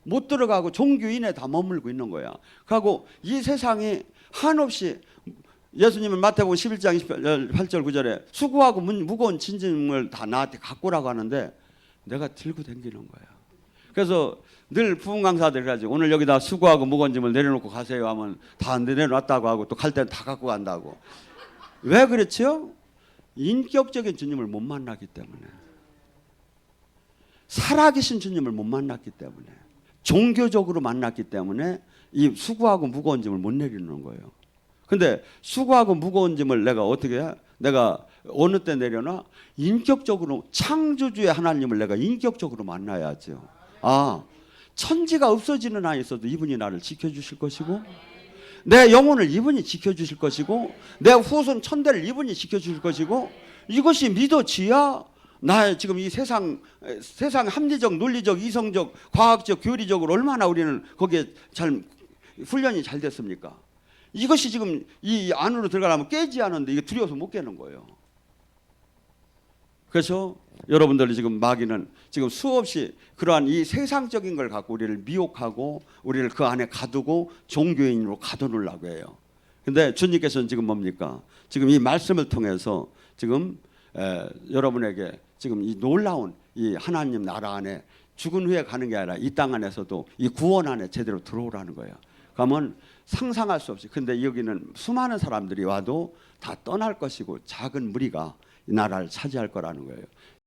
못 들어가고 종교인에 다 머물고 있는 거야. 그리고 이 세상이 한없이 예수님은 마태복음 11장 28절 9절에 수고하고 무거운 짐을 다 나한테 갖고 오라고 하는데 내가 들고 다니는 거야. 그래서 늘 부흥 강사들이 가지고 오늘 여기다 수고하고 무거운 짐을 내려놓고 가세요 하면 다 내려놨다고 하고 또 갈 때는 다 갖고 간다고. 왜 그렇지요? 인격적인 주님을 못 만났기 때문에, 살아계신 주님을 못 만났기 때문에, 종교적으로 만났기 때문에 이 수고하고 무거운 짐을 못 내리는 거예요. 근데 수고하고 무거운 짐을 내가 어떻게 해? 내가 어느 때 내려놔? 인격적으로 창조주의 하나님을 내가 인격적으로 만나야죠. 아, 천지가 없어지는 한이 있어도 이분이 나를 지켜주실 것이고 내 영혼을 이분이 지켜주실 것이고 내 후손 천대를 이분이 지켜주실 것이고 이것이 믿어지야 나 지금 이 세상 합리적, 논리적, 이성적, 과학적, 교리적으로 얼마나 우리는 거기에 잘 훈련이 잘 됐습니까? 이것이 지금 이 안으로 들어가려면 깨지 않은데 이게 두려워서 못 깨는 거예요. 그래서 여러분들이 지금 마귀는 지금 수없이 그러한 이 세상적인 걸 갖고 우리를 미혹하고 우리를 그 안에 가두고 종교인으로 가둬놓으려고 해요. 근데 주님께서는 지금 뭡니까? 지금 이 말씀을 통해서 지금 여러분에게 지금 이 놀라운 이 하나님 나라 안에 죽은 후에 가는 게 아니라 이 땅 안에서도 이 구원 안에 제대로 들어오라는 거예요. 그러면 상상할 수 없이, 근데 여기는 수많은 사람들이 와도 다 떠날 것이고 작은 무리가 이 나라를 차지할 거라는 거예요.